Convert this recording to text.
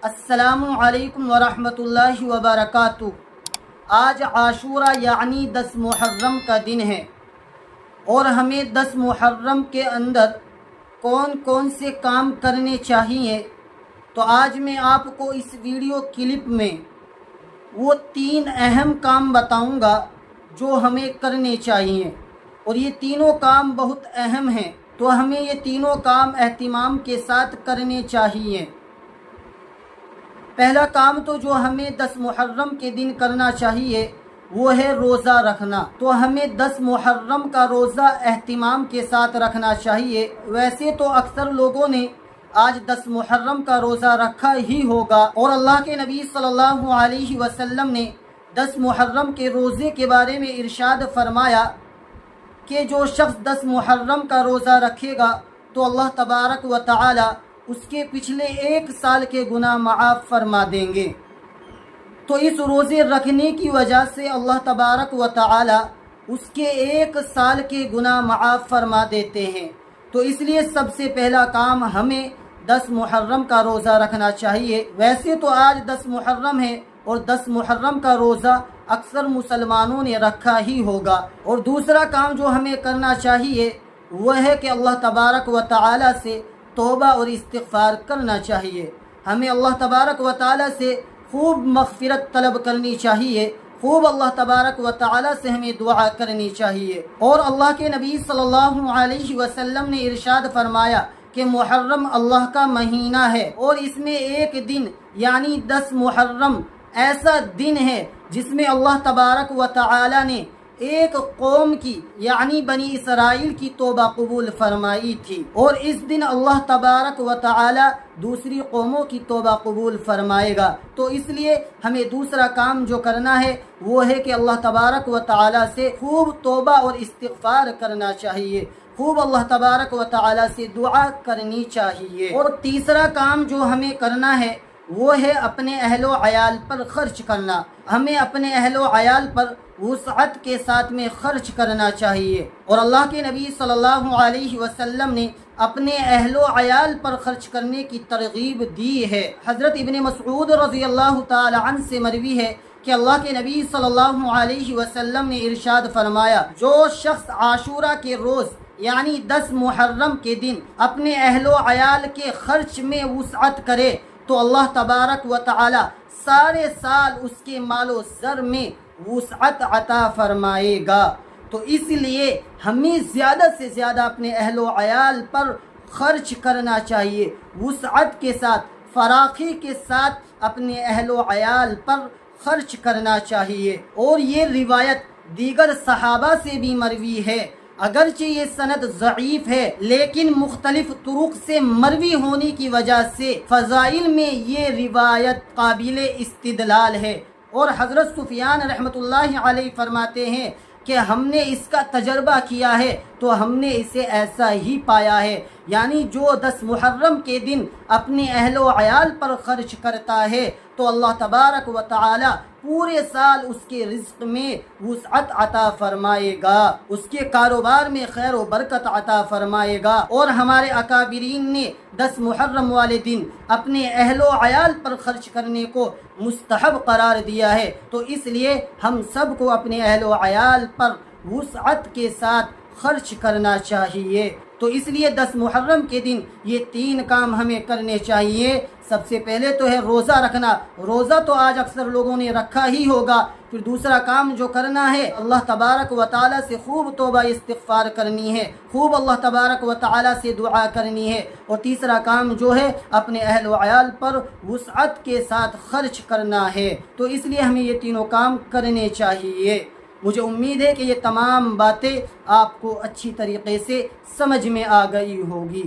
السلام علیکم ورحمۃ اللہ وبرکاتہ۔ آج عاشورہ یعنی 10 محرم کا دن ہے، اور ہمیں 10 محرم کے اندر کون کون سے کام کرنے چاہیے، تو آج میں آپ کو اس ویڈیو کلپ میں وہ 3 اہم کام بتاؤں گا جو ہمیں کرنے چاہیے، اور یہ تینوں کام بہت اہم ہیں، تو ہمیں یہ تینوں کام اہتمام کے ساتھ کرنے چاہیے۔ پہلا کام تو جو ہمیں 10 محرم کے دن کرنا چاہیے وہ ہے روزہ رکھنا۔ تو ہمیں 10 محرم کا روزہ اہتمام کے ساتھ رکھنا چاہیے۔ ویسے تو اکثر لوگوں نے آج 10 محرم کا روزہ رکھا ہی ہوگا، اور اللہ کے نبی صلی اللہ علیہ وسلم نے 10 محرم کے روزے کے بارے میں ارشاد فرمایا کہ جو شخص 10 محرم کا روزہ رکھے گا تو اللہ تبارک و تعالی اس کے پچھلے 1 سال کے گناہ معاف فرما دیں گے۔ تو اس روزے رکھنے کی وجہ سے اللہ تبارک و تعالی اس کے 1 سال کے گناہ معاف فرما دیتے ہیں۔ تو اس لیے سب سے پہلا کام ہمیں 10 محرم کا روزہ رکھنا چاہیے۔ ویسے تو آج 10 محرم ہے، اور 10 محرم کا روزہ اکثر مسلمانوں نے رکھا ہی ہوگا۔ اور دوسرا کام جو ہمیں کرنا چاہیے وہ ہے کہ اللہ تبارک و تعالی سے توبہ اور استغفار کرنا چاہیے۔ ہمیں اللہ تبارک و تعالی سے خوب مغفرت طلب کرنی چاہیے، خوب اللہ تبارک و تعالی سے ہمیں دعا کرنی چاہیے۔ اور اللہ کے نبی صلی اللہ علیہ وسلم نے ارشاد فرمایا کہ محرم اللہ کا مہینہ ہے، اور اس میں ایک دن یعنی 10 محرم ایسا دن ہے جس میں اللہ تبارک و تعالی نے ایک قوم کی یعنی بنی اسرائیل کی توبہ قبول فرمائی تھی، اور اس دن اللہ تبارک و تعالی دوسری قوموں کی توبہ قبول فرمائے گا۔ تو اس لیے ہمیں دوسرا کام جو کرنا ہے وہ ہے کہ اللہ تبارک و تعالی سے خوب توبہ اور استغفار کرنا چاہیے، خوب اللہ تبارک و تعالی سے دعا کرنی چاہیے۔ اور تیسرا کام جو ہمیں کرنا ہے وہ ہے اپنے اہل و عیال پر خرچ کرنا۔ ہمیں اپنے اہل و عیال پر وسعت کے ساتھ میں خرچ کرنا چاہیے، اور اللہ کے نبی صلی اللہ علیہ وسلم نے اپنے اہل و عیال پر خرچ کرنے کی ترغیب دی ہے۔ حضرت ابن مسعود رضی اللہ تعالی عنہ سے مروی ہے کہ اللہ کے نبی صلی اللہ علیہ وسلم نے ارشاد فرمایا، جو شخص عاشورہ کے روز یعنی 10 محرم کے دن اپنے اہل و عیال کے خرچ میں وسعت کرے تو اللہ تبارک و تعالی سارے سال اس کے مال و زر میں وسعت عطا فرمائے گا۔ تو اس لیے ہمیں زیادہ سے زیادہ اپنے اہل و عیال پر خرچ کرنا چاہیے، وسعت کے ساتھ، فراخی کے ساتھ اپنے اہل و عیال پر خرچ کرنا چاہیے۔ اور یہ روایت دیگر صحابہ سے بھی مروی ہے، اگرچہ یہ سند ضعیف ہے لیکن مختلف طرق سے مروی ہونے کی وجہ سے فضائل میں یہ روایت قابل استدلال ہے۔ اور حضرت سفیان رحمۃ اللہ علیہ فرماتے ہیں کہ ہم نے اس کا تجربہ کیا ہے تو ہم نے اسے ایسا ہی پایا ہے، یعنی جو 10 محرم کے دن اپنے اہل و عیال پر خرچ کرتا ہے تو اللہ تبارک و تعالی پورے سال اس کے رزق میں وسعت عطا فرمائے گا، اس کے کاروبار میں خیر و برکت عطا فرمائے گا۔ اور ہمارے اکابرین نے 10 محرم والے دن اپنے اہل و عیال پر خرچ کرنے کو مستحب قرار دیا ہے، تو اس لیے ہم سب کو اپنے اہل و عیال پر وسعت کے ساتھ خرچ کرنا چاہیے۔ تو اس لیے 10 محرم کے دن یہ 3 کام ہمیں کرنے چاہیے۔ سب سے پہلے تو ہے روزہ رکھنا۔ روزہ تو آج اکثر لوگوں نے رکھا ہی ہوگا۔ پھر دوسرا کام جو کرنا ہے اللہ تبارک و تعالی سے خوب توبہ استغفار کرنی ہے، خوب اللہ تبارک و تعالی سے دعا کرنی ہے۔ اور تیسرا کام جو ہے اپنے اہل و عیال پر وسعت کے ساتھ خرچ کرنا ہے۔ تو اس لیے ہمیں یہ تینوں کام کرنے چاہیے۔ مجھے امید ہے کہ یہ تمام باتیں آپ کو اچھی طریقے سے سمجھ میں آ گئی ہوگی۔